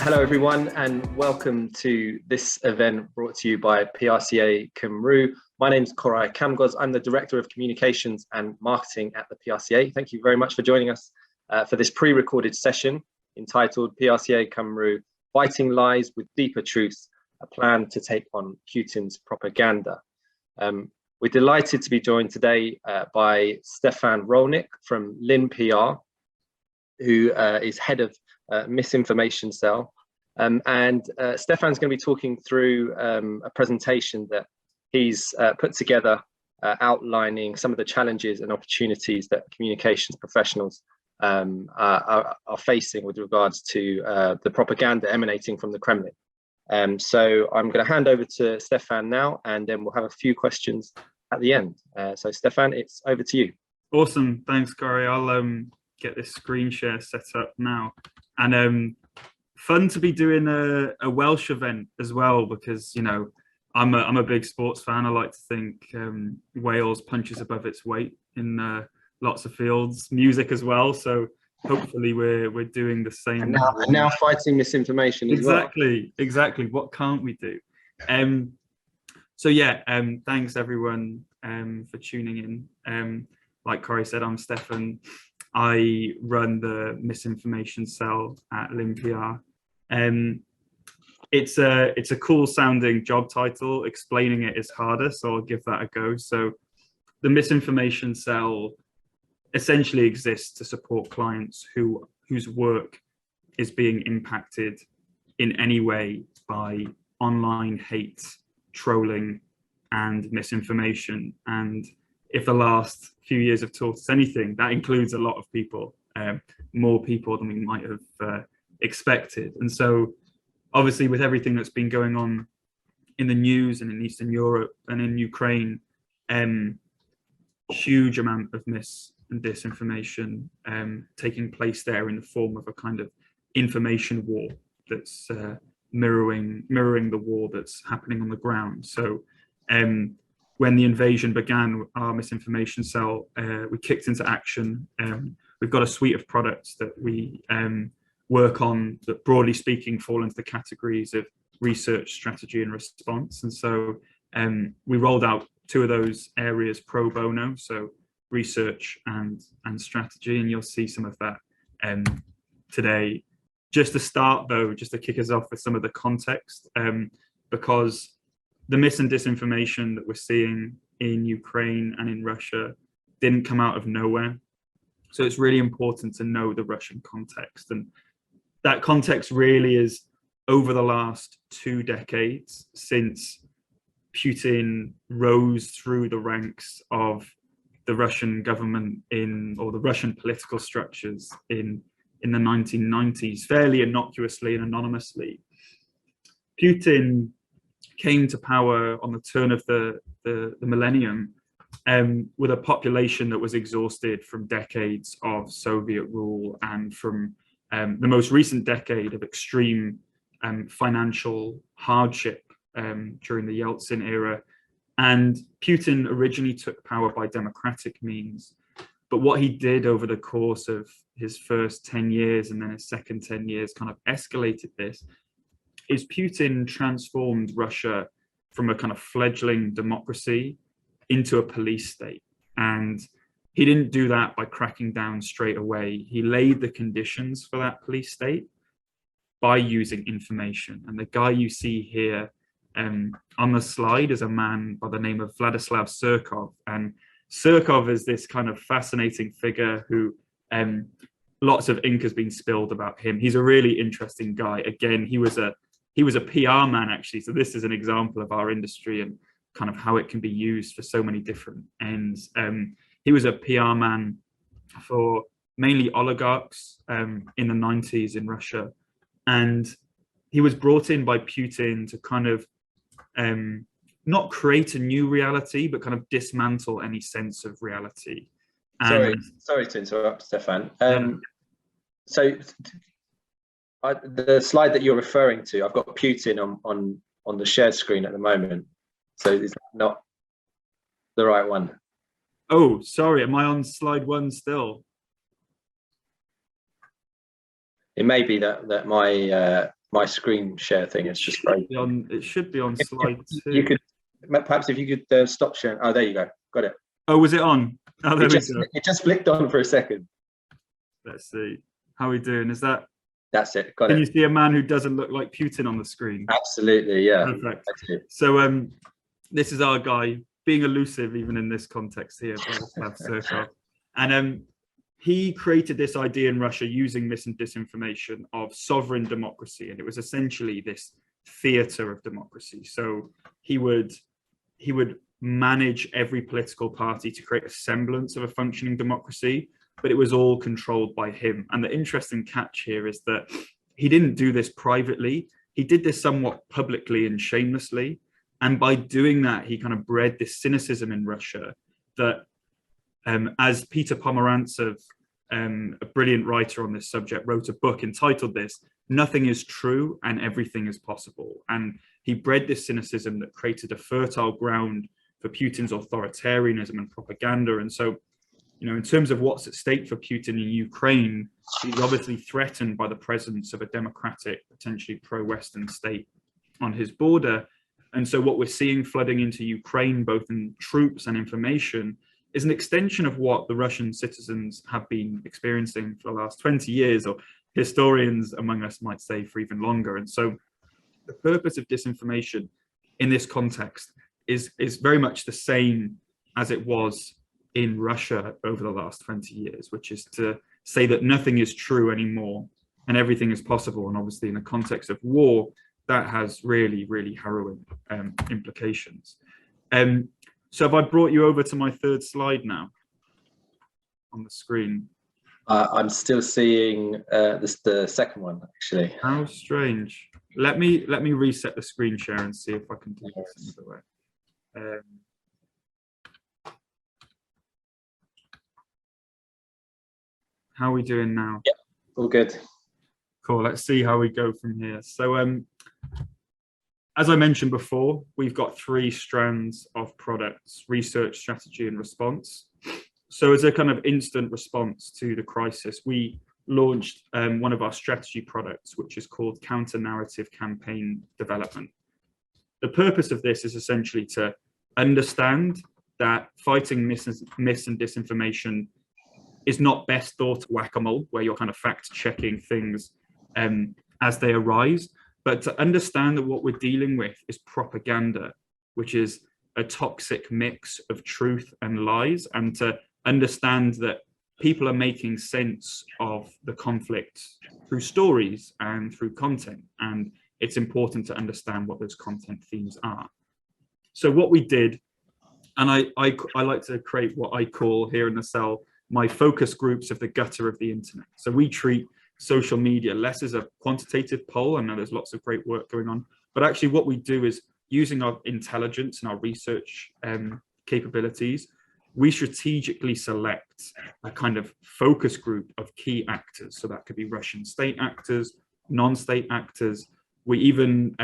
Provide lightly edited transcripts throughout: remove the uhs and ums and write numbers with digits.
Hello everyone and welcome to this event brought to you by PRCA Cymru. My name is Koray Camgöz. I'm the Director of Communications and Marketing at the PRCA. Thank you very much for joining us for this pre-recorded session entitled PRCA Cymru, Fighting Lies with Deeper Truths, a plan to take on Putin's propaganda. We're delighted to be joined today by Stefan Rollnick from Lynn PR, who is head of Misinformation cell. Stefan's going to be talking through a presentation that he's put together outlining some of the challenges and opportunities that communications professionals are facing with regards to the propaganda emanating from the Kremlin. So I'm going to hand over to Stefan now, and then we'll have a few questions at the end. So Stefan, it's over to you. Awesome, thanks Koray. I'll get this screen share set up now. And fun to be doing a Welsh event as well, because, you know, I'm a big sports fan. I like to think Wales punches above its weight in lots of fields, music as well. So hopefully we're doing the same. And now fighting misinformation as well. Exactly. What can't we do? So yeah, thanks everyone for tuning in. Like Koray said, I'm Stefan. I run the Misinformation cell at Lynn PR. It's a cool sounding job title. Explaining it is harder, so I'll give that a go. So the Misinformation cell essentially exists to support clients whose work is being impacted in any way by online hate, trolling, and misinformation. And if the last few years have taught us anything, that includes a lot of people, more people than we might have expected. And so obviously with everything that's been going on in the news and in Eastern Europe and in Ukraine, huge amount of mis and disinformation taking place there in the form of a kind of information war that's mirroring the war that's happening on the ground. So when the invasion began, our Misinformation cell, we kicked into action. We've got a suite of products that we work on that, broadly speaking, fall into the categories of research, strategy, and response. And so we rolled out two of those areas pro bono, so research and strategy, and you'll see some of that today. Just to start, though, just to kick us off with some of the context, because the mis and disinformation that we're seeing in Ukraine and in Russia didn't come out of nowhere. So it's really important to know the Russian context. And that context really is over the last 2 decades, since Putin rose through the ranks of the Russian government or the Russian political structures in the 1990s, fairly innocuously and anonymously. Putin came to power on the turn of the millennium with a population that was exhausted from decades of Soviet rule and from the most recent decade of extreme financial hardship during the Yeltsin era. And Putin originally took power by democratic means. But what he did over the course of his first 10 years and then his second 10 years kind of escalated this, is Putin transformed Russia from a kind of fledgling democracy into a police state. And he didn't do that by cracking down straight away. He laid the conditions for that police state by using information. And the guy you see here on the slide is a man by the name of Vladislav Surkov. And Surkov is this kind of fascinating figure who lots of ink has been spilled about him. He's a really interesting guy. Again, he was a PR man, actually. So this is an example of our industry and kind of how it can be used for so many different ends. He was a PR man for mainly oligarchs in the 90s in Russia. And he was brought in by Putin to kind of not create a new reality, but kind of dismantle any sense of reality. And sorry to interrupt, Stefan. So the slide that you're referring to, I've got Putin on the shared screen at the moment. So is that not the right one? Oh, sorry. Am I on slide 1 still? It may be that my my screen share thing is just frozen. It should be on slide 2. You could, perhaps if you could stop sharing. Oh, there you go. Got it. Oh, was it on? Oh, there we go. It just flicked on for a second. Let's see. How are we doing? Is that? That's it. Got it. Can you see a man who doesn't look like Putin on the screen? Absolutely, yeah. Perfect. So this is our guy being elusive even in this context here. And he created this idea in Russia using mis and disinformation of sovereign democracy, and it was essentially this theater of democracy. So he would manage every political party to create a semblance of a functioning democracy, but it was all controlled by him. And the interesting catch here is that he didn't do this privately. He did this somewhat publicly and shamelessly. And by doing that, he kind of bred this cynicism in Russia that, as Peter Pomerantsev, a brilliant writer on this subject, wrote a book entitled this, "Nothing is True and Everything is Possible." And he bred this cynicism that created a fertile ground for Putin's authoritarianism and propaganda. And so, you know, in terms of what's at stake for Putin in Ukraine, he's obviously threatened by the presence of a democratic, potentially pro-Western state on his border. And so what we're seeing flooding into Ukraine, both in troops and information, is an extension of what the Russian citizens have been experiencing for the last 20 years, or historians among us might say for even longer. And so the purpose of disinformation in this context is very much the same as it was in Russia over the last 20 years, which is to say that nothing is true anymore and everything is possible. And obviously in the context of war, that has really, really harrowing implications. So have I brought you over to my third slide now on the screen? I'm still seeing the second one, actually. How strange. Let me reset the screen share and see if I can do this another way. How are we doing now? Yeah, all good. Cool. Let's see how we go from here. So as I mentioned before, we've got 3 strands of products: research, strategy, and response. So as a kind of instant response to the crisis, we launched one of our strategy products, which is called Counternarrative Campaign Development. The purpose of this is essentially to understand that fighting mis and disinformation is not best thought whack-a-mole, where you're kind of fact-checking things as they arise, but to understand that what we're dealing with is propaganda, which is a toxic mix of truth and lies, and to understand that people are making sense of the conflict through stories and through content, and it's important to understand what those content themes are. So what we did, and I like to create what I call here in the cell my focus groups of the gutter of the internet. So we treat social media less as a quantitative poll. I know there's lots of great work going on, but actually what we do is, using our intelligence and our research capabilities, we strategically select a kind of focus group of key actors. So that could be Russian state actors, non-state actors. We even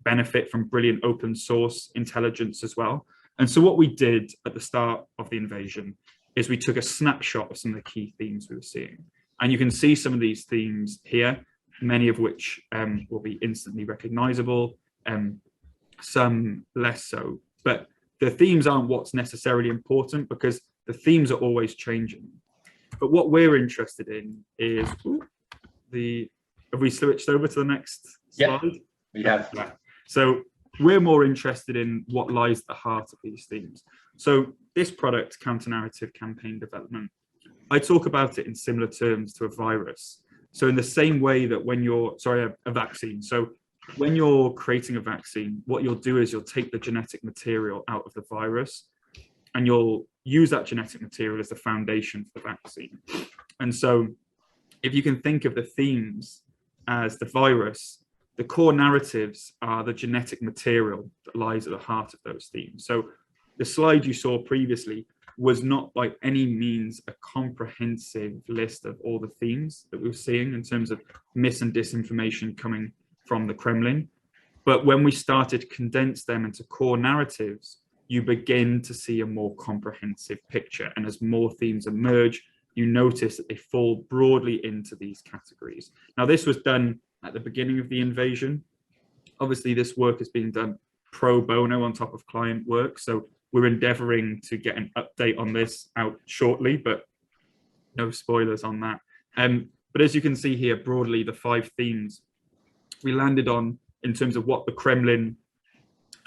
benefit from brilliant open source intelligence as well. And so what we did at the start of the invasion is we took a snapshot of some of the key themes we were seeing. And you can see some of these themes here, many of which will be instantly recognizable, some less so. But the themes aren't what's necessarily important, because the themes are always changing. But what we're interested in is have we switched over to the next slide? Yeah, we have. Yeah. So we're more interested in what lies at the heart of these themes. So this product, Counternarrative Campaign Development, I talk about it in similar terms to a virus. So in the same way that when you're, a vaccine. So when you're creating a vaccine, what you'll do is you'll take the genetic material out of the virus and you'll use that genetic material as the foundation for the vaccine. And so if you can think of the themes as the virus, the core narratives are the genetic material that lies at the heart of those themes. So the slide you saw previously was not by any means a comprehensive list of all the themes that we were seeing in terms of mis and disinformation coming from the Kremlin. But when we started to condense them into core narratives, you begin to see a more comprehensive picture. And as more themes emerge, you notice that they fall broadly into these categories. Now, this was done at the beginning of the invasion. Obviously, this work is being done pro bono on top of client work, so we're endeavoring to get an update on this out shortly, but no spoilers on that. But as you can see here, broadly, the 5 themes we landed on in terms of what the Kremlin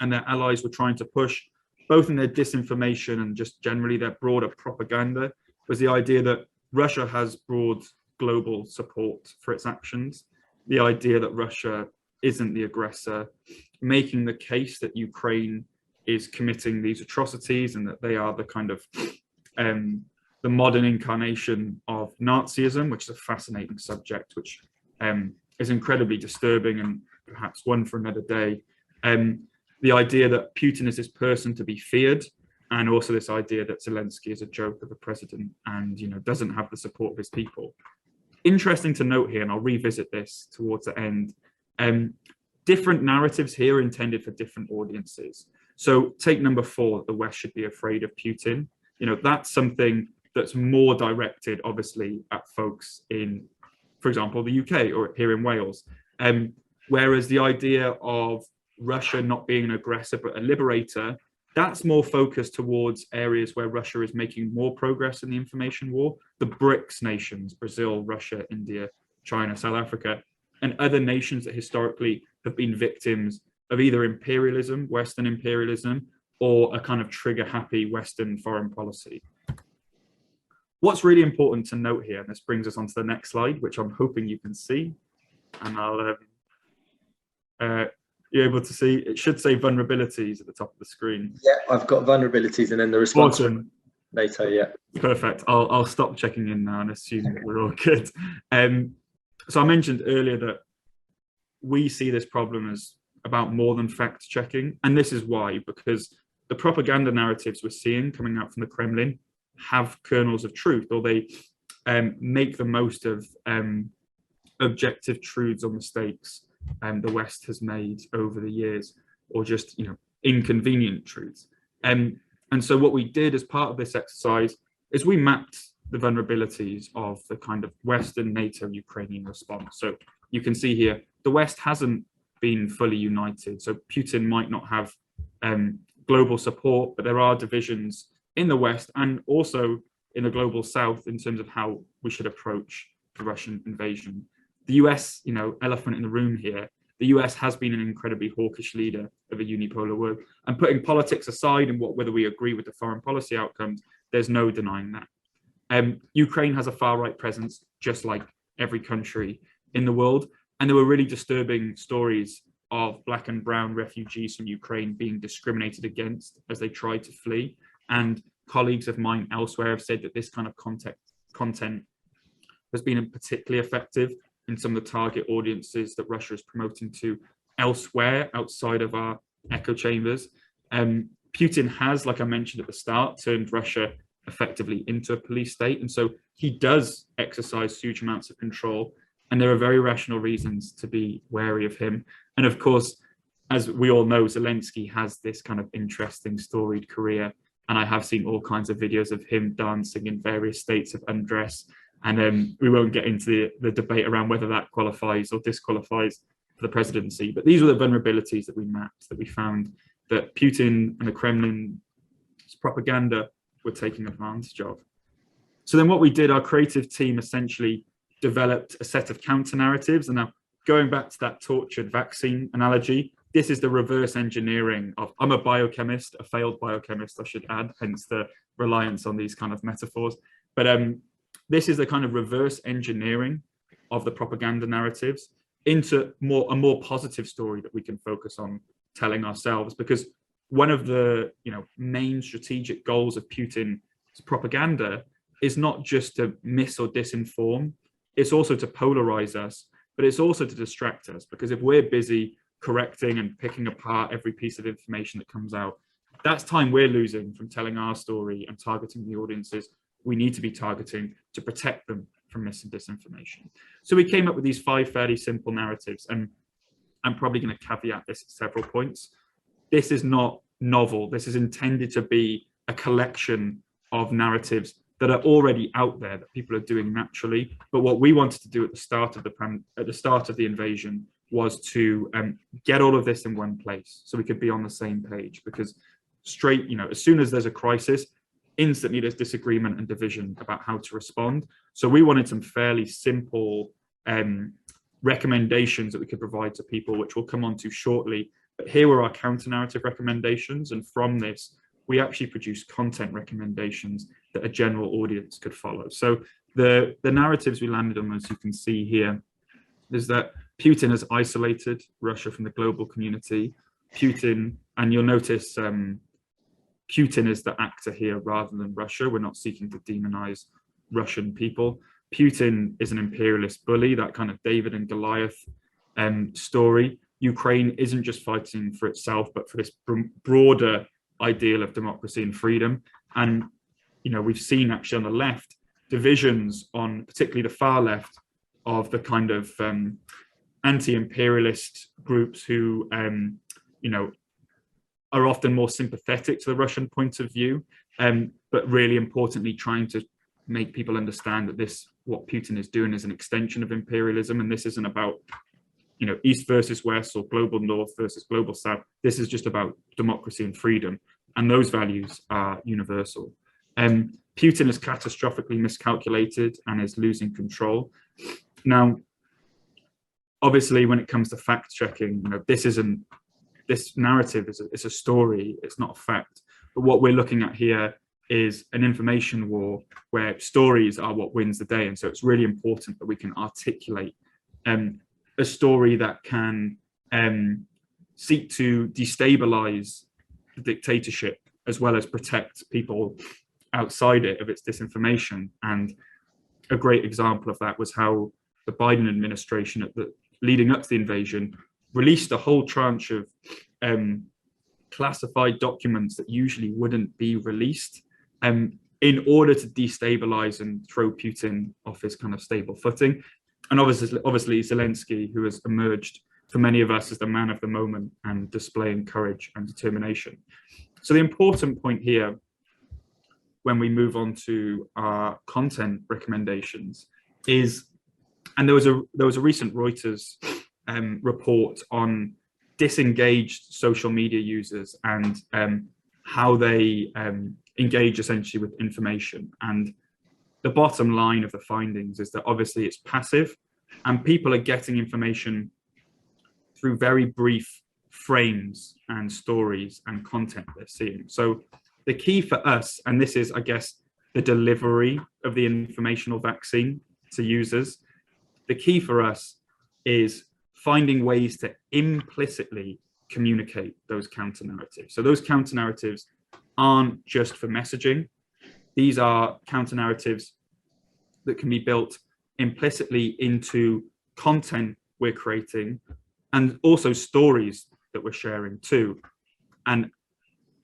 and their allies were trying to push, both in their disinformation and just generally their broader propaganda, was the idea that Russia has broad global support for its actions, the idea that Russia isn't the aggressor, making the case that Ukraine is committing these atrocities and that they are the kind of the modern incarnation of Nazism, which is a fascinating subject, which is incredibly disturbing and perhaps one for another day. The idea that Putin is this person to be feared, and also this idea that Zelensky is a joke of a president and, you know, doesn't have the support of his people. Interesting to note here, and I'll revisit this towards the end, different narratives here intended for different audiences. So take number 4, the West should be afraid of Putin. You know, that's something that's more directed, obviously, at folks in, for example, the UK or here in Wales. Whereas the idea of Russia not being an aggressor but a liberator, that's more focused towards areas where Russia is making more progress in the information war. The BRICS nations, Brazil, Russia, India, China, South Africa, and other nations that historically have been victims of either imperialism, Western imperialism, or a kind of trigger-happy Western foreign policy. What's really important to note here, and this brings us on to the next slide, which I'm hoping you can see, and I'll you're able to see, it should say vulnerabilities at the top of the screen. Yeah, I've got vulnerabilities and then the response later, yeah. Perfect. I'll stop checking in now and assume that we're all good. So I mentioned earlier that we see this problem as about more than fact checking. And this is why, because the propaganda narratives we're seeing coming out from the Kremlin have kernels of truth, or they make the most of objective truths or mistakes the West has made over the years, or just, you know, inconvenient truths. And so what we did as part of this exercise is we mapped the vulnerabilities of the kind of Western NATO Ukrainian response. So you can see here, the West hasn't been fully united. So Putin might not have global support, but there are divisions in the West and also in the global South in terms of how we should approach the Russian invasion. The US, you know, elephant in the room here, the US has been an incredibly hawkish leader of a unipolar world. And putting politics aside and whether we agree with the foreign policy outcomes, there's no denying that. Ukraine has a far-right presence, just like every country in the world. And there were really disturbing stories of Black and brown refugees from Ukraine being discriminated against as they tried to flee. And colleagues of mine elsewhere have said that this kind of content has been particularly effective in some of the target audiences that Russia is promoting to elsewhere outside of our echo chambers. Putin has, like I mentioned at the start, turned Russia effectively into a police state. And so he does exercise huge amounts of control. And there are very rational reasons to be wary of him. And of course, as we all know, Zelensky has this kind of interesting storied career. And I have seen all kinds of videos of him dancing in various states of undress. And we won't get into the debate around whether that qualifies or disqualifies for the presidency. But these were the vulnerabilities that we mapped, that we found that Putin and the Kremlin's propaganda were taking advantage of. So then what we did, our creative team essentially developed a set of counter narratives. And now going back to that tortured vaccine analogy, this is the reverse engineering of, I'm a biochemist, a failed biochemist, I should add, hence the reliance on these kind of metaphors. But this is the kind of reverse engineering of the propaganda narratives into a more positive story that we can focus on telling ourselves. Because one of the, you know, main strategic goals of Putin's propaganda is not just to mis or disinform, it's also to polarize us, but it's also to distract us. Because if we're busy correcting and picking apart every piece of information that comes out, that's time we're losing from telling our story and targeting the audiences we need to be targeting to protect them from mis and disinformation. So we came up with these 5 fairly simple narratives, and I'm probably going to caveat this at several points. This is not novel. This is intended to be a collection of narratives that are already out there that people are doing naturally. But what we wanted to do at the start of the invasion was to get all of this in one place so we could be on the same page, because as soon as there's a crisis, instantly there's disagreement and division about how to respond. So we wanted some fairly simple recommendations that we could provide to people, which we'll come on to shortly. But here were our counter-narrative recommendations, and from this, we actually produced content recommendations that a general audience could follow. So the narratives we landed on, as you can see here, is that Putin has isolated Russia from the global community. Putin, and you'll notice Putin is the actor here rather than Russia. We're not seeking to demonize Russian people. Putin is an imperialist bully, that kind of David and Goliath story. Ukraine isn't just fighting for itself, but for this broader ideal of democracy and freedom. And, we've seen actually on the left, divisions on particularly the far left of the kind of anti-imperialist groups who, are often more sympathetic to the Russian point of view, but really importantly, trying to make people understand that what Putin is doing is an extension of imperialism, and this isn't about East versus West or global North versus global South. This is just about democracy and freedom, and those values are universal. Putin is catastrophically miscalculated and is losing control. Now, obviously, when it comes to fact checking, this narrative is a story, it's not a fact. But what we're looking at here is an information war where stories are what wins the day. And so it's really important that we can articulate a story that can seek to destabilize the dictatorship as well as protect people outside it of its disinformation. And a great example of that was how the Biden administration, leading up to the invasion, released a whole tranche of classified documents that usually wouldn't be released in order to destabilize and throw Putin off his kind of stable footing. And obviously Zelensky, who has emerged for many of us as the man of the moment and displaying courage and determination. So the important point here, when we move on to our content recommendations, is, and there was a recent Reuters report on disengaged social media users and how they engage essentially with information. And the bottom line of the findings is that obviously it's passive, and people are getting information through very brief frames and stories and content they're seeing. So the key for us, and this is, I guess, the delivery of the informational vaccine to users, the key for us is finding ways to implicitly communicate those counter narratives. So those counter narratives aren't just for messaging. These are counter narratives that can be built implicitly into content we're creating, and also stories that we're sharing too. And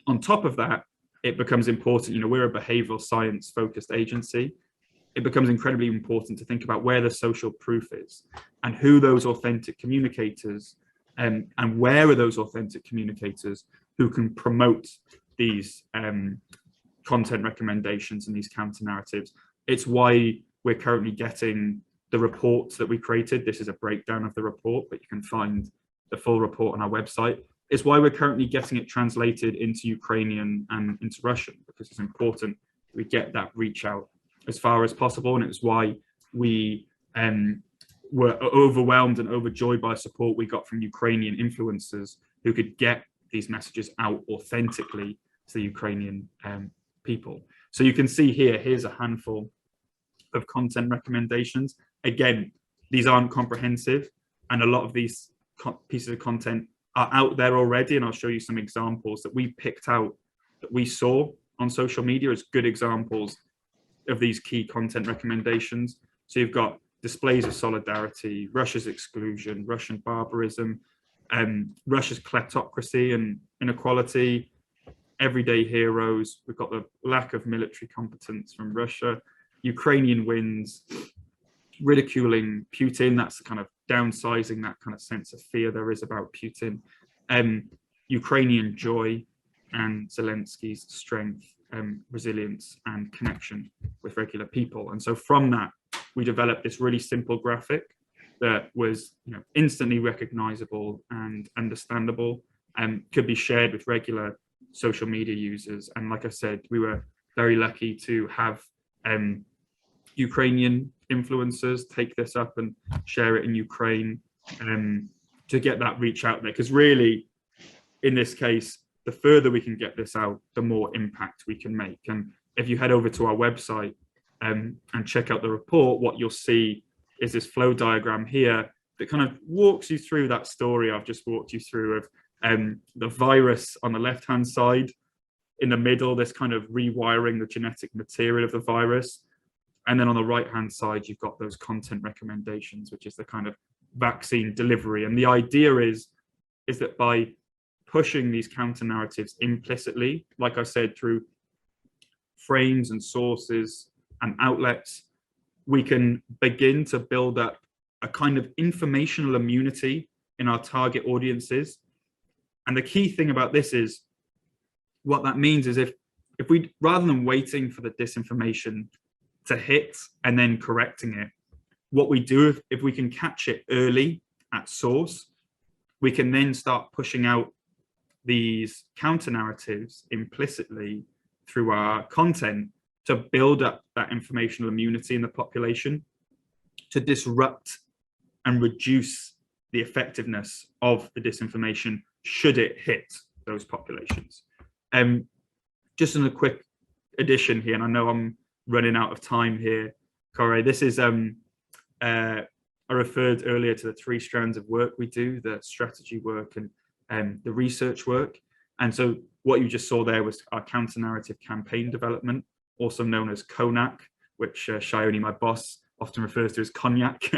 on top of that, it becomes important, we're a behavioral science focused agency. It becomes incredibly important to think about where the social proof is and who those authentic communicators and where are those authentic communicators who can promote these content recommendations and these counter narratives. It's why we're currently getting the reports that we created. This is a breakdown of the report, but you can find the full report on our website. It's why we're currently getting it translated into Ukrainian and into Russian, because it's important that we get that reach out as far as possible. And it's why we were overwhelmed and overjoyed by support we got from Ukrainian influencers who could get these messages out authentically to the Ukrainian people. So you can see here's a handful of content recommendations. Again, these aren't comprehensive, and a lot of these pieces of content are out there already, and I'll show you some examples that we picked out that we saw on social media as good examples of these key content recommendations. So you've got displays of solidarity, Russia's exclusion, Russian barbarism, Russia's kleptocracy and inequality, everyday heroes. We've got the lack of military competence from Russia, Ukrainian wins, ridiculing Putin, that's kind of downsizing that kind of sense of fear there is about Putin, Ukrainian joy and Zelensky's strength, resilience and connection with regular people. And so from that, we developed this really simple graphic that was, instantly recognizable and understandable, and could be shared with regular social media users. And like I said, we were very lucky to have Ukrainian influencers take this up and share it in Ukraine, to get that reach out there. Because really, in this case, the further we can get this out, the more impact we can make. And if you head over to our website and check out the report, what you'll see is this flow diagram here that kind of walks you through that story I've just walked you through of the virus on the left-hand side, in the middle, this kind of rewiring the genetic material of the virus. And then on the right-hand side, you've got those content recommendations, which is the kind of vaccine delivery. And the idea is that by pushing these counter narratives implicitly, like I said, through frames and sources and outlets, we can begin to build up a kind of informational immunity in our target audiences. And the key thing about this is, what that means is if we, rather than waiting for the disinformation to hit and then correcting it, what we do, if we can catch it early at source, we can then start pushing out these counter narratives implicitly through our content to build up that informational immunity in the population, to disrupt and reduce the effectiveness of the disinformation should it hit those populations. Just in a quick addition here, and I know I'm running out of time here, Koray, this is, I referred earlier to the 3 strands of work we do, the strategy work and the research work. And so what you just saw there was our counter-narrative campaign development, also known as CONAC, which Shioni, my boss, often refers to as cognac.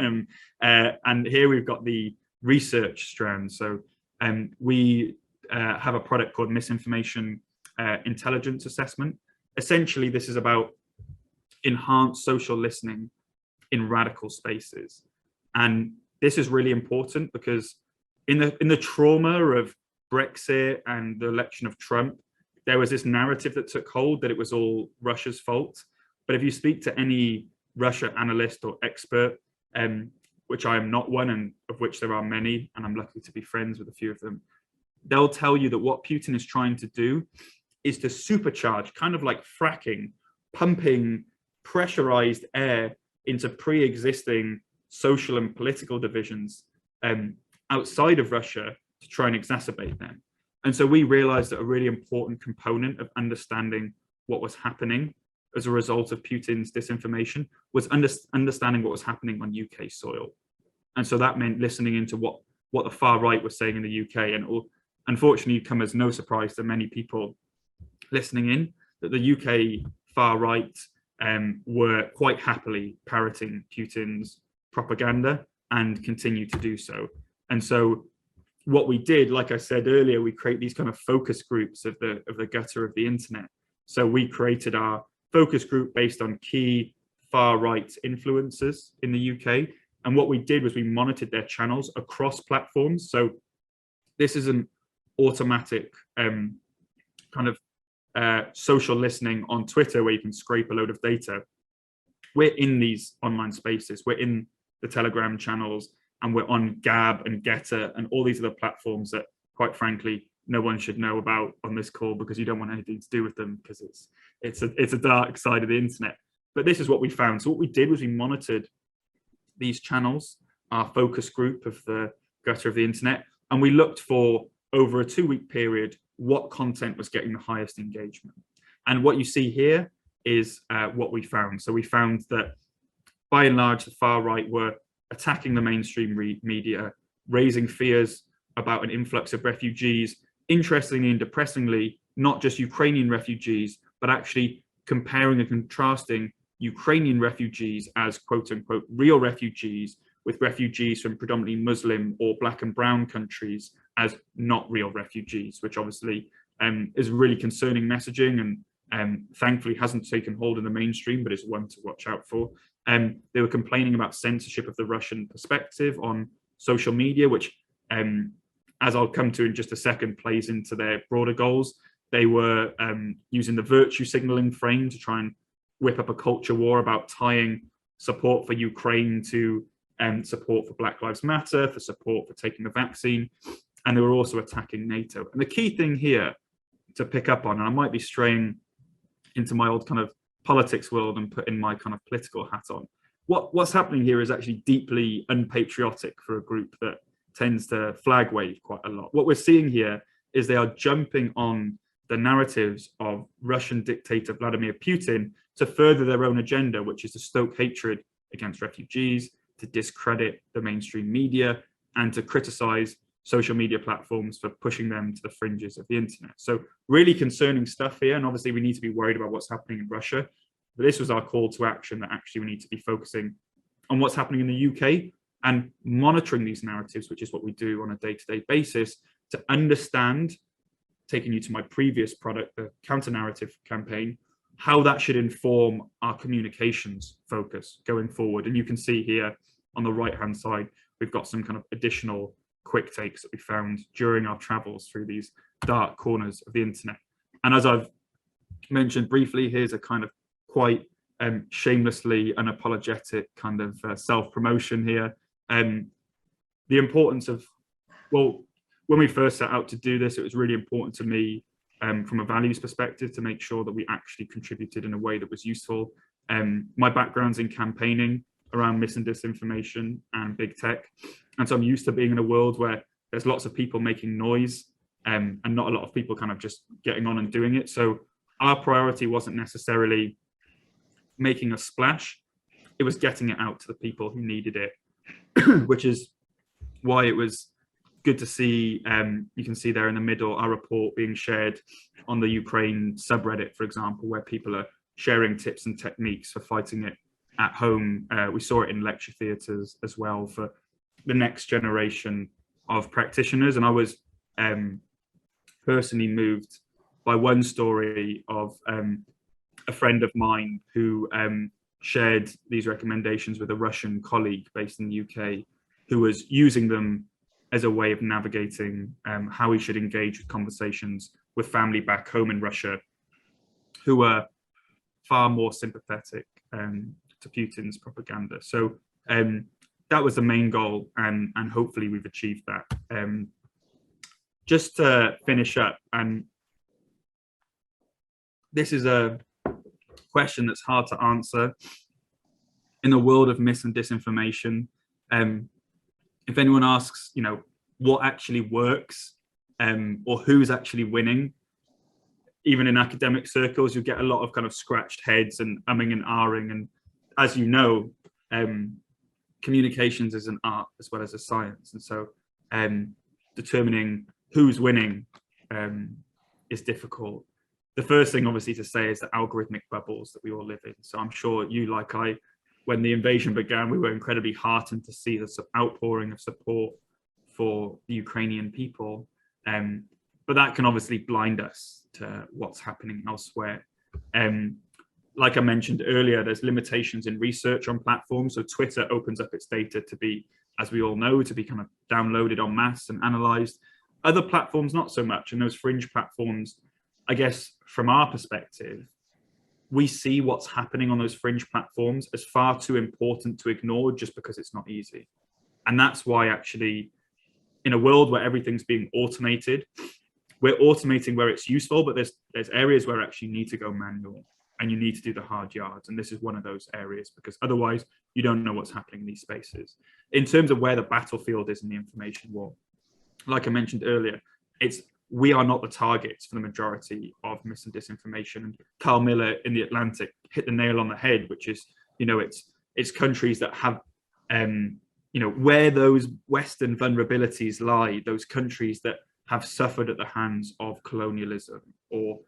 And here we've got the research strand. So we have a product called Misinformation Intelligence Assessment. Essentially, this is about enhanced social listening in radical spaces. And this is really important because in the trauma of Brexit and the election of Trump, there was this narrative that took hold that it was all Russia's fault. But if you speak to any Russia analyst or expert, which I am not one, and of which there are many, and I'm lucky to be friends with a few of them, they'll tell you that what Putin is trying to do is to supercharge, kind of like fracking, pumping pressurized air into pre-existing social and political divisions outside of Russia to try and exacerbate them. And so we realized that a really important component of understanding what was happening as a result of Putin's disinformation was understanding what was happening on UK soil. And so that meant listening into what the far right was saying in the UK. And unfortunately, it come as no surprise to many people listening in that the UK far right were quite happily parroting Putin's propaganda and continue to do so. And so what we did, like I said earlier, we create these kind of focus groups of the gutter of the internet. So we created our focus group based on key far right influencers in the UK. And what we did was we monitored their channels across platforms. So this is an automatic kind of social listening on Twitter where you can scrape a load of data. We're in these online spaces. We're in the Telegram channels, and we're on Gab and Getter and all these other platforms that, quite frankly, no one should know about on this call because you don't want anything to do with them because it's a dark side of the internet. But this is what we found. So what we did was we monitored these channels, our focus group of the gutter of the internet, and we looked for, over a 2-week period, what content was getting the highest engagement. And what you see here is what we found. So we found that by and large, the far right were attacking the mainstream media, raising fears about an influx of refugees, interestingly and depressingly, not just Ukrainian refugees, but actually comparing and contrasting Ukrainian refugees as quote unquote real refugees with refugees from predominantly Muslim or black and brown countries as not real refugees, which obviously is really concerning messaging and thankfully hasn't taken hold in the mainstream, but is one to watch out for. They were complaining about censorship of the Russian perspective on social media, which, as I'll come to in just a second, plays into their broader goals. They were using the virtue signaling frame to try and whip up a culture war about tying support for Ukraine to support for Black Lives Matter, for support for taking the vaccine. And they were also attacking NATO. And the key thing here to pick up on, and I might be straying into my old kind of politics world and putting my kind of political hat on, what's happening here is actually deeply unpatriotic for a group that tends to flag wave quite a lot. What we're seeing here is they are jumping on the narratives of Russian dictator Vladimir Putin to further their own agenda, which is to stoke hatred against refugees, to discredit the mainstream media, and to criticize social media platforms for pushing them to the fringes of the internet. So really concerning stuff here. And obviously we need to be worried about what's happening in Russia. But this was our call to action, that actually we need to be focusing on what's happening in the UK and monitoring these narratives, which is what we do on a day-to-day basis, to understand, taking you to my previous product, the Counternarrative campaign, how that should inform our communications focus going forward. And you can see here on the right-hand side, we've got some kind of additional quick takes that we found during our travels through these dark corners of the internet. And as I've mentioned briefly, here's a kind of quite shamelessly unapologetic kind of self-promotion here. The importance of, well, when we first set out to do this, it was really important to me from a values perspective to make sure that we actually contributed in a way that was useful. My background's in campaigning around mis and disinformation and big tech. And so I'm used to being in a world where there's lots of people making noise and not a lot of people kind of just getting on and doing it. So our priority wasn't necessarily making a splash, it was getting it out to the people who needed it, which is why it was good to see, you can see there in the middle, our report being shared on the Ukraine subreddit, for example, where people are sharing tips and techniques for fighting it at home. We saw it in lecture theatres as well for the next generation of practitioners. And I was personally moved by one story of a friend of mine who shared these recommendations with a Russian colleague based in the UK, who was using them as a way of navigating how he should engage with conversations with family back home in Russia, who were far more sympathetic to Putin's propaganda. So that was the main goal, and hopefully we've achieved that. Just to finish up, and this is a question that's hard to answer in the world of mis and disinformation. If anyone asks, you know, what actually works or who's actually winning, even in academic circles, you get a lot of kind of scratched heads and umming and ahhing. And as you know, communications is an art as well as a science. And so determining who's winning is difficult. The first thing obviously to say is the algorithmic bubbles that we all live in. So I'm sure you, like I, when the invasion began, we were incredibly heartened to see the outpouring of support for the Ukrainian people. But that can obviously blind us to what's happening elsewhere. Like I mentioned earlier, there's limitations in research on platforms. So Twitter opens up its data to be, as we all know, to be kind of downloaded en masse and analyzed. Other platforms, not so much. And those fringe platforms, I guess, from our perspective, we see what's happening on those fringe platforms as far too important to ignore just because it's not easy. And that's why actually, in a world where everything's being automated, we're automating where it's useful, but there's areas where actually you need to go manual and you need to do the hard yards. And this is one of those areas, because otherwise you don't know what's happening in these spaces. In terms of where the battlefield is in the information war, like I mentioned earlier, we are not the targets for the majority of mis and disinformation. And Carl Miller in The Atlantic hit the nail on the head, which is, you know, it's countries that have, you know, where those Western vulnerabilities lie, those countries that have suffered at the hands of colonialism or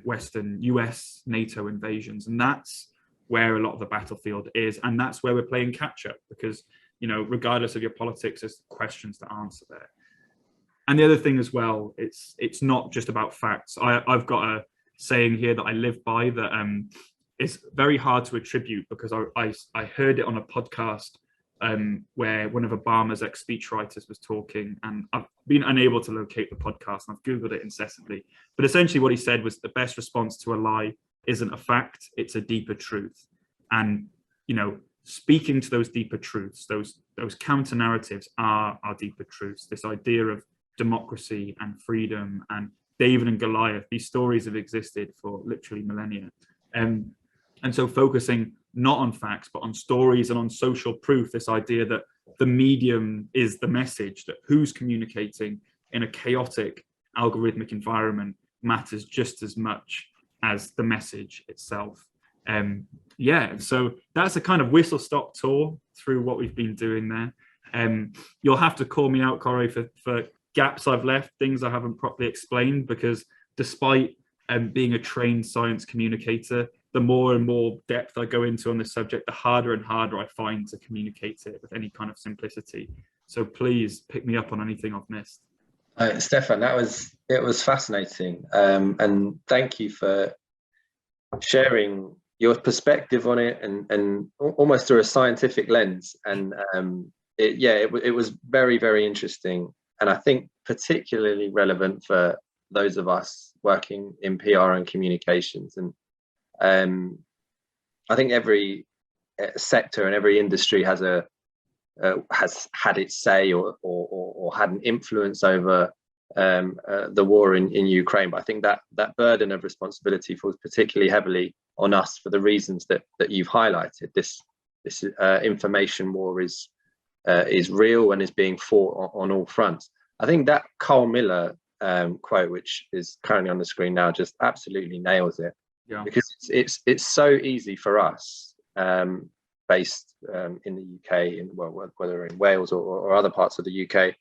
Western US, NATO invasions. And that's where a lot of the battlefield is. And that's where we're playing catch up, because, you know, regardless of your politics, there's questions to answer there. And the other thing as well, it's not just about facts. I've got a saying here that I live by that is very hard to attribute, because I heard it on a podcast where one of Obama's ex-speechwriters was talking, and I've been unable to locate the podcast, and I've Googled it incessantly. But essentially what he said was the best response to a lie isn't a fact, it's a deeper truth. And, you know, speaking to those deeper truths, those counter narratives are deeper truths. This idea of democracy and freedom and David and Goliath, these stories have existed for literally millennia. And so focusing not on facts, but on stories and on social proof, this idea that the medium is the message, that who's communicating in a chaotic algorithmic environment matters just as much as the message itself. Yeah, so that's a kind of whistle-stop tour through what we've been doing there. You'll have to call me out, Koray, for gaps I've left, things I haven't properly explained, because despite being a trained science communicator, the more and more depth I go into on this subject, the harder and harder I find to communicate it with any kind of simplicity. So please pick me up on anything I've missed. Stefan, it was fascinating, and thank you for sharing your perspective on it, and almost through a scientific lens. And it was very, very interesting, and I think particularly relevant for those of us working in PR and communications. And I think every sector and every industry has had its say or had an influence over the war in Ukraine. But I think that burden of responsibility falls particularly heavily on us for the reasons that you've highlighted. This information war is real and is being fought on all fronts. I think that Carl Miller quote, which is currently on the screen now, just absolutely nails it. Yeah. Because it's so easy for us, based in the UK, whether in Wales or other parts of the UK,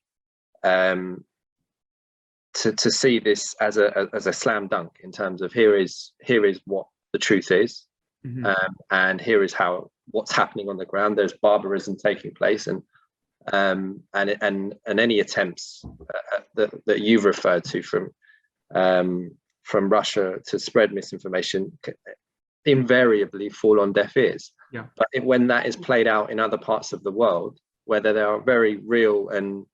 to see this as a slam dunk in terms of here is what the truth is, and here is what's happening on the ground. There's barbarism taking place, and any attempts that you've referred to from Russia to spread misinformation invariably fall on deaf ears. Yeah. But when that is played out in other parts of the world, where there are very real and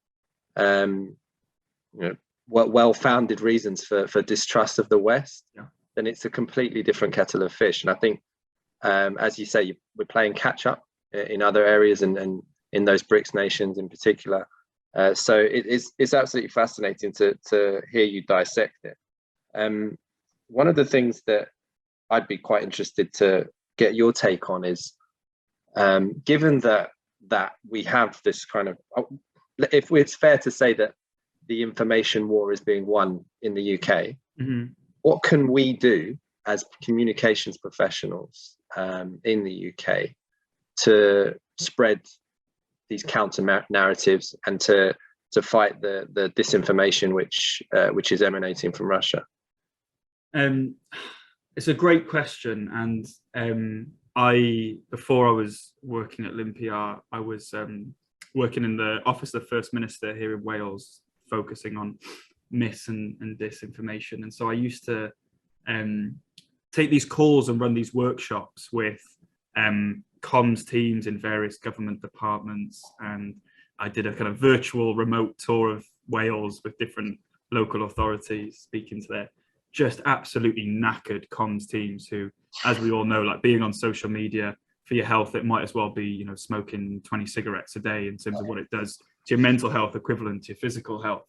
well-founded reasons for distrust of the West, yeah, then it's a completely different kettle of fish. And I think, as you say, we're playing catch up in other areas, and in those BRICS nations in particular. So it's absolutely fascinating to hear you dissect it. One of the things that I'd be quite interested to get your take on is, given that we have this kind of, if it's fair to say that the information war is being won in the UK, what can we do as communications professionals in the UK to spread these counter narratives and to fight the disinformation which is emanating from Russia? It's a great question, and before I was working at Lynn PR, I was working in the office of the First Minister here in Wales, focusing on mis and disinformation. And so I used to take these calls and run these workshops with comms teams in various government departments, and I did a kind of virtual remote tour of Wales with different local authorities, speaking to their just absolutely knackered comms teams who, as we all know, like being on social media for your health, it might as well be, you know, smoking 20 cigarettes a day in terms of what it does to your mental health equivalent to your physical health.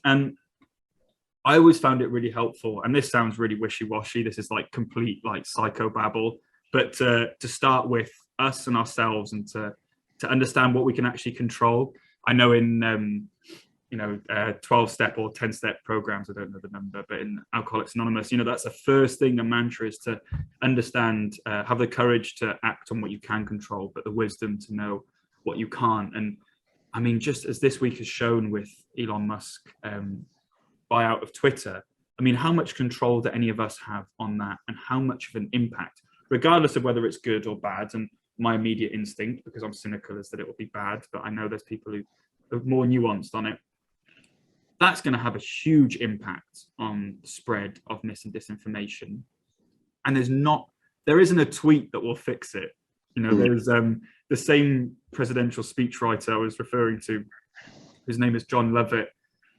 And I always found it really helpful, and this sounds really wishy-washy, this is like complete like psychobabble, but to start with us and ourselves, and to understand what we can actually control. I know in 12-step or 10-step programs, I don't know the number, but in Alcoholics Anonymous, you know, that's the first thing, the mantra is to understand, have the courage to act on what you can control, but the wisdom to know what you can't. And I mean, just as this week has shown with Elon Musk buyout of Twitter, I mean, how much control do any of us have on that, and how much of an impact, regardless of whether it's good or bad? And my immediate instinct, because I'm cynical, is that it will be bad, but I know there's people who are more nuanced on it. That's going to have a huge impact on the spread of mis and disinformation. And there isn't a tweet that will fix it. You know, there's the same presidential speechwriter I was referring to, his name is John Lovett,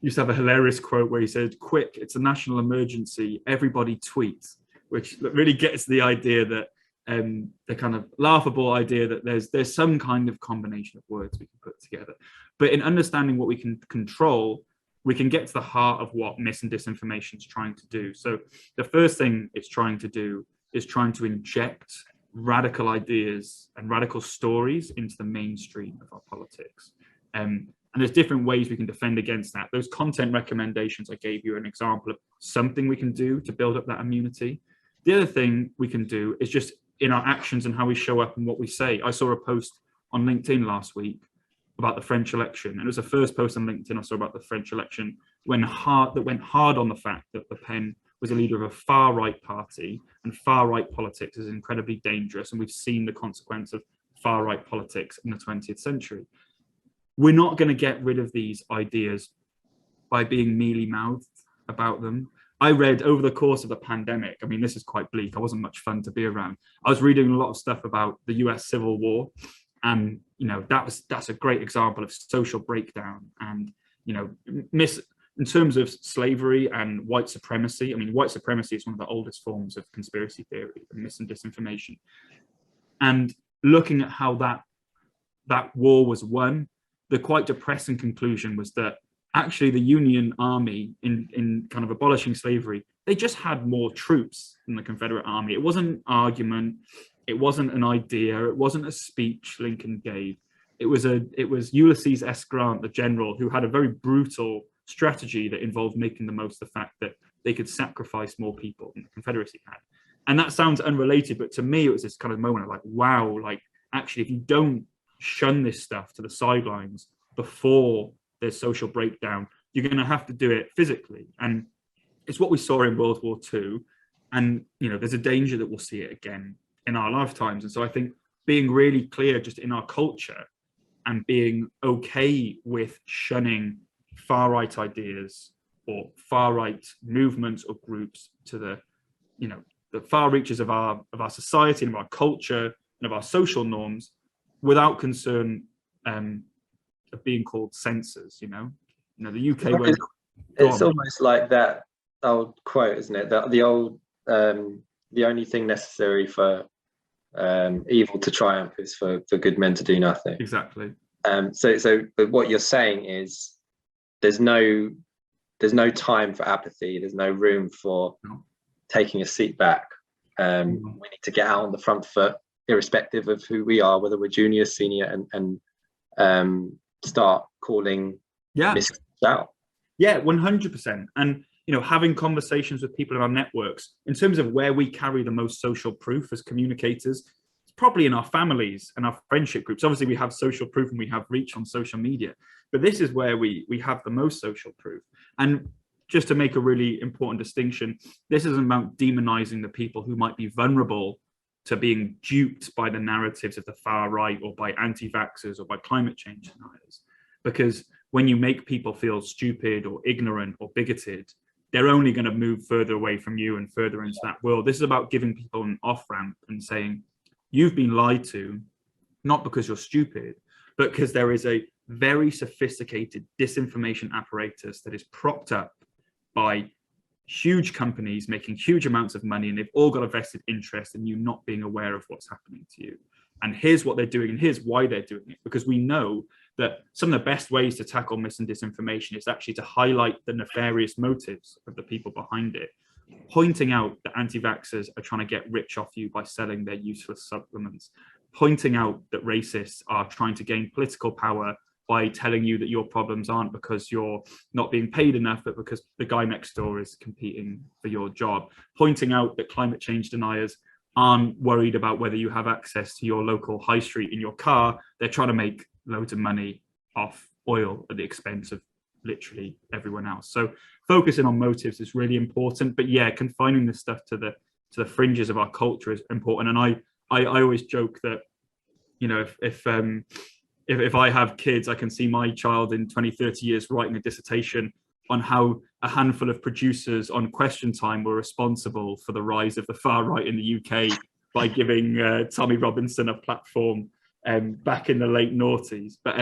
used to have a hilarious quote where he said, "Quick, it's a national emergency, everybody tweet," which really gets the idea that the kind of laughable idea that there's some kind of combination of words we can put together. But in understanding what we can control, we can get to the heart of what mis and disinformation is trying to do. So the first thing it's trying to do is trying to inject radical ideas and radical stories into the mainstream of our politics. And there's different ways we can defend against that. Those content recommendations, I gave you an example of something we can do to build up that immunity. The other thing we can do is just in our actions and how we show up and what we say. I saw a post on LinkedIn last week about the French election. And it was the first post on LinkedIn I saw about the French election that went hard on the fact that Le Pen was a leader of a far-right party, and far-right politics is incredibly dangerous. And we've seen the consequence of far-right politics in the 20th century. We're not going to get rid of these ideas by being mealy-mouthed about them. I read over the course of the pandemic, I mean, this is quite bleak. I wasn't much fun to be around. I was reading a lot of stuff about the US Civil War. And, you know, that's a great example of social breakdown. And, you know, in terms of slavery and white supremacy, I mean, white supremacy is one of the oldest forms of conspiracy theory and mis and disinformation. And looking at how that war was won, the quite depressing conclusion was that actually the Union Army in kind of abolishing slavery, they just had more troops than the Confederate Army. It wasn't an argument. It wasn't an idea. It wasn't a speech Lincoln gave. It was Ulysses S. Grant, the general, who had a very brutal strategy that involved making the most of the fact that they could sacrifice more people than the Confederacy had. And that sounds unrelated, but to me, it was this kind of moment of like, wow, like actually, if you don't shun this stuff to the sidelines before there's social breakdown, you're going to have to do it physically. And it's what we saw in World War II. And, you know, there's a danger that we'll see it again in our lifetimes. And so I think being really clear just in our culture and being okay with shunning far-right ideas or far-right movements or groups to the, you know, the far reaches of our society and of our culture and of our social norms without concern of being called censors, you know, the UK. It's almost like that old quote, isn't it? That the old, the only thing necessary for evil to triumph is for good men to do nothing. Exactly. But what you're saying is there's no time for apathy. There's no room for taking a seat back. We need to get out on the front foot, irrespective of who we are, whether we're junior, senior, and start calling mistakes out. Yeah, 100%. And, you know, having conversations with people in our networks in terms of where we carry the most social proof as communicators, it's probably in our families and our friendship groups. Obviously, we have social proof and we have reach on social media, but this is where we have the most social proof. And just to make a really important distinction, this isn't about demonizing the people who might be vulnerable to being duped by the narratives of the far right or by anti-vaxxers or by climate change deniers. Because when you make people feel stupid or ignorant or bigoted, they're only going to move further away from you and further into that world. This is about giving people an off-ramp and saying, you've been lied to, not because you're stupid, but because there is a very sophisticated disinformation apparatus that is propped up by huge companies making huge amounts of money, and they've all got a vested interest in you not being aware of what's happening to you. And here's what they're doing, and here's why they're doing it. Because we know that some of the best ways to tackle mis and disinformation is actually to highlight the nefarious motives of the people behind it, pointing out that anti-vaxxers are trying to get rich off you by selling their useless supplements, pointing out that racists are trying to gain political power by telling you that your problems aren't because you're not being paid enough, but because the guy next door is competing for your job, pointing out that climate change deniers aren't worried about whether you have access to your local high street in your car. They're trying to make loads of money off oil at the expense of literally everyone else. So focusing on motives is really important, but yeah, confining this stuff to the fringes of our culture is important. And I always joke that, you know, if I have kids, I can see my child in 20, 30 years writing a dissertation on how a handful of producers on Question Time were responsible for the rise of the far right in the UK by giving Tommy Robinson a platform back in the late noughties. But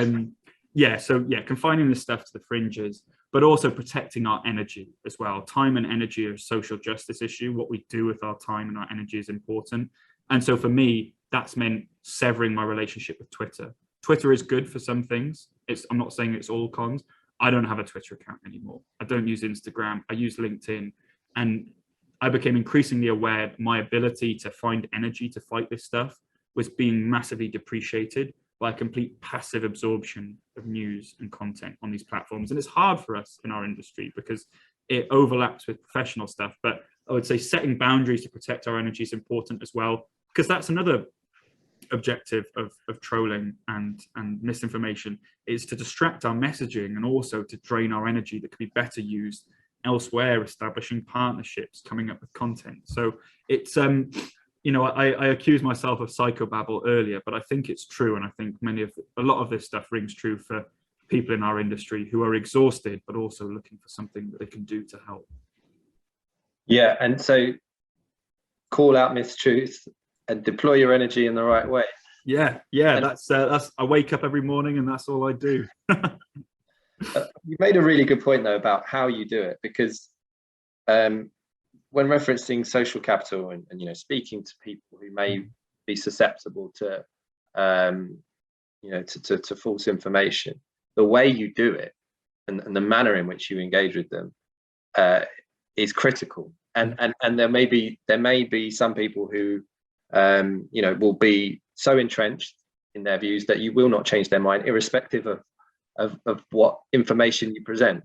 yeah, so yeah, confining this stuff to the fringes, but also protecting our energy as well. Time and energy are a social justice issue. What we do with our time and our energy is important. And so for me, that's meant severing my relationship with Twitter. Twitter is good for some things. I'm not saying it's all cons. I don't have a Twitter account anymore. I don't use Instagram. I use LinkedIn. And I became increasingly aware that my ability to find energy to fight this stuff was being massively depreciated by a complete passive absorption of news and content on these platforms. And it's hard for us in our industry because it overlaps with professional stuff. But I would say setting boundaries to protect our energy is important as well, because that's another objective of trolling and misinformation, is to distract our messaging and also to drain our energy that could be better used elsewhere, establishing partnerships, coming up with content. So it's you know, I accused myself of psychobabble earlier, but I think it's true, and I think a lot of this stuff rings true for people in our industry who are exhausted but also looking for something that they can do to help. Yeah, and so call out mistruths and deploy your energy in the right way. Yeah, that's I wake up every morning and that's all I do. You made a really good point though about how you do it, because when referencing social capital and you know, speaking to people who may be susceptible to you know, to false information, the way you do it and the manner in which you engage with them is critical. And there may be some people who you know, will be so entrenched in their views that you will not change their mind, irrespective of what information you present.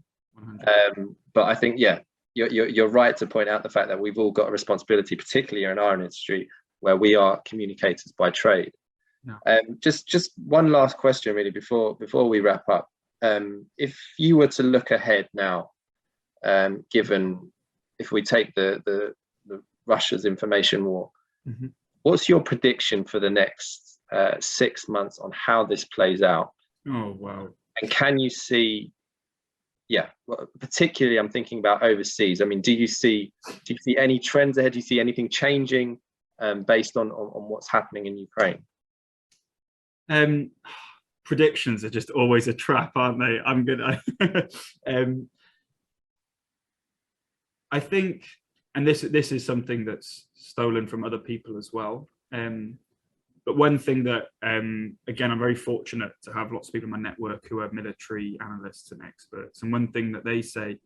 But I think, yeah, you're right to point out the fact that we've all got a responsibility, particularly in our industry, where we are communicators by trade. No. Just one last question, really, before we wrap up. If you were to look ahead now, given if we take the Russia's information war, what's your prediction for the next 6 months on how this plays out? Oh, wow. And can you see, yeah, well, particularly I'm thinking about overseas. I mean, do you see any trends ahead? Do you see anything changing based on what's happening in Ukraine? Predictions are just always a trap, aren't they? I'm gonna I think, and this is something that's stolen from other people as well. But one thing that, again, I'm very fortunate to have lots of people in my network who are military analysts and experts. And one thing that they say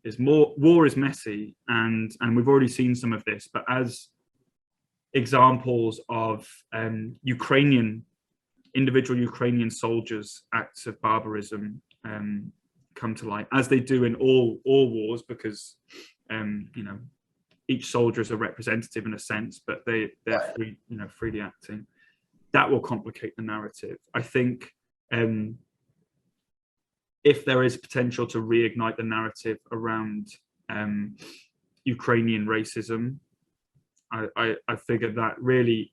is war is messy, and we've already seen some of this, but as examples of individual Ukrainian soldiers' acts of barbarism come to light, as they do in all wars, because you know, each soldier is a representative in a sense, but they're free, you know, freely acting. That will complicate the narrative. I think if there is potential to reignite the narrative around Ukrainian racism, I figured that really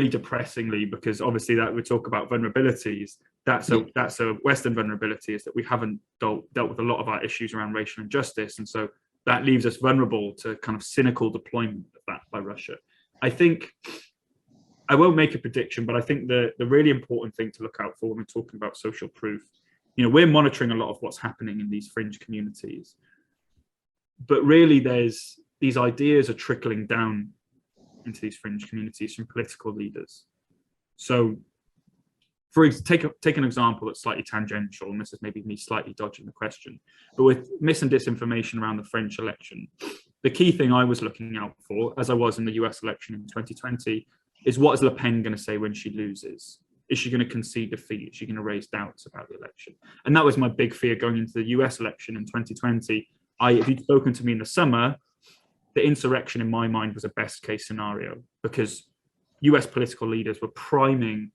depressingly, because obviously that we talk about vulnerabilities. That's a Western vulnerability, is that we haven't dealt with a lot of our issues around racial injustice, and so that leaves us vulnerable to kind of cynical deployment of that by Russia. I think, I won't make a prediction, but I think the really important thing to look out for when we're talking about social proof, you know, we're monitoring a lot of what's happening in these fringe communities, but really these ideas are trickling down into these fringe communities from political leaders. So take an example that's slightly tangential, and this is maybe me slightly dodging the question, but with mis and disinformation around the French election, the key thing I was looking out for, as I was in the US election in 2020, is what is Le Pen going to say when she loses? Is she going to concede defeat? Is she going to raise doubts about the election? And that was my big fear going into the US election in 2020. If you'd spoken to me in the summer, the insurrection in my mind was a best case scenario, because US political leaders were priming,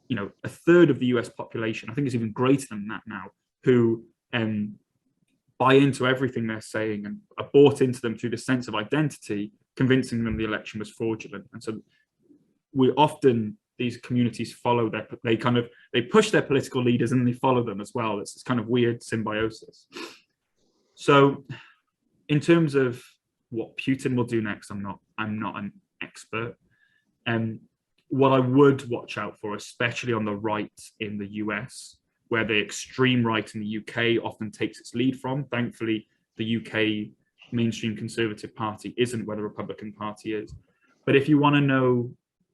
you know, a third of the US population, I think it's even greater than that now, who buy into everything they're saying and are bought into them through the sense of identity, convincing them the election was fraudulent. And so these communities follow they push their political leaders and they follow them as well. It's this kind of weird symbiosis. So in terms of what Putin will do next, I'm not expert. What I would watch out for, especially on the right in the US, where the extreme right in the UK often takes its lead from. Thankfully, the UK mainstream Conservative Party isn't where the Republican Party is. But if you want to know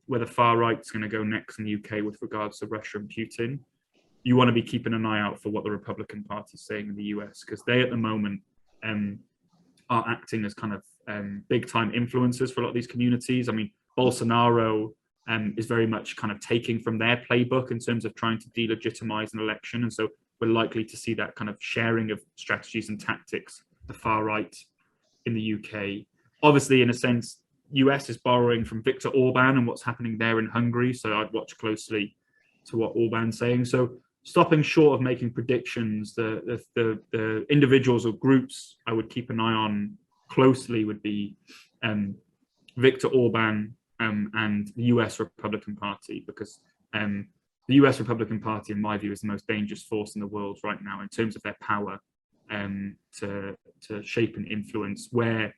where the far right is going to go next in the UK with regards to Russia and Putin, you want to be keeping an eye out for what the Republican Party is saying in the US, because they at the moment are acting as kind of big time influencers for a lot of these communities. I mean, Bolsonaro is very much kind of taking from their playbook in terms of trying to delegitimize an election. And so we're likely to see that kind of sharing of strategies and tactics, the far right in the UK. Obviously, in a sense, US is borrowing from Viktor Orban and what's happening there in Hungary. So I'd watch closely to what Orban's saying. So stopping short of making predictions, the individuals or groups I would keep an eye on closely would be Viktor Orban, and the US Republican Party, because the US Republican Party, in my view, is the most dangerous force in the world right now in terms of their power to shape and influence where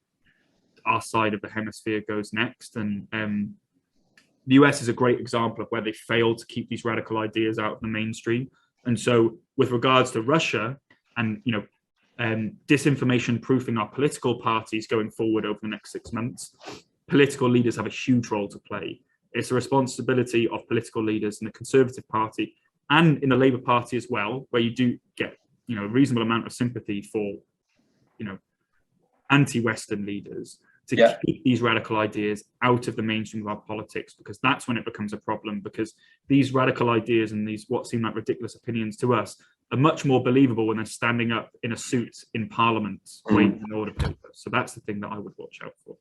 our side of the hemisphere goes next. And the US is a great example of where they failed to keep these radical ideas out of the mainstream. And so with regards to Russia and, disinformation proofing our political parties going forward over the next 6 months, political leaders have a huge role to play. It's a responsibility of political leaders in the Conservative Party and in the Labour Party as well, where you do get, a reasonable amount of sympathy for, anti-Western leaders to keep these radical ideas out of the mainstream of our politics, because that's when it becomes a problem, because these radical ideas and these what seem like ridiculous opinions to us are much more believable when they're standing up in a suit in Parliament waiting an order paper. So that's the thing that I would watch out for.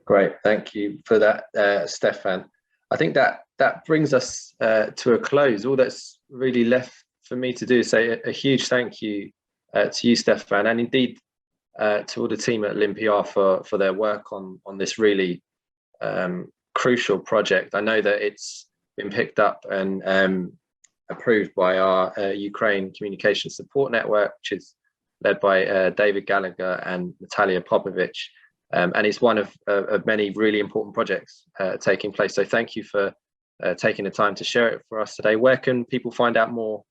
Great, thank you for that, Stefan. I think that brings us to a close. All that's really left for me to do is say a huge thank you to you, Stefan, and indeed to all the team at Lynn PR for their work on this really crucial project. I know that it's been picked up and approved by our Ukraine Communication Support Network, which is led by David Gallagher and Natalia Popovich. And it's one of many really important projects taking place. So thank you for taking the time to share it for us today. Where can people find out more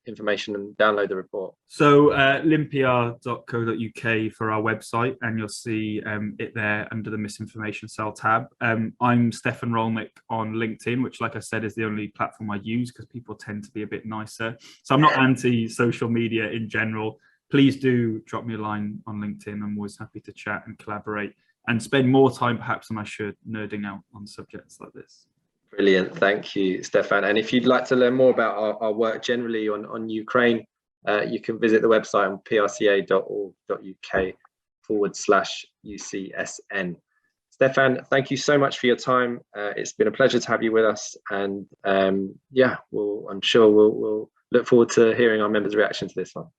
information and download the report? So linpr.co.uk for our website, and you'll see it there under the Misinformation Cell tab. I'm Stefan Rollnick on LinkedIn, which, like I said, is the only platform I use because people tend to be a bit nicer. So I'm not anti-social media in general. Please do drop me a line on LinkedIn. I'm always happy to chat and collaborate and spend more time perhaps than I should nerding out on subjects like this. Brilliant. Thank you, Stefan. And if you'd like to learn more about our work generally on Ukraine, you can visit the website on prca.org.uk/UCSN. Stefan, thank you so much for your time. It's been a pleasure to have you with us. And I'm sure we'll look forward to hearing our members' reaction to this one.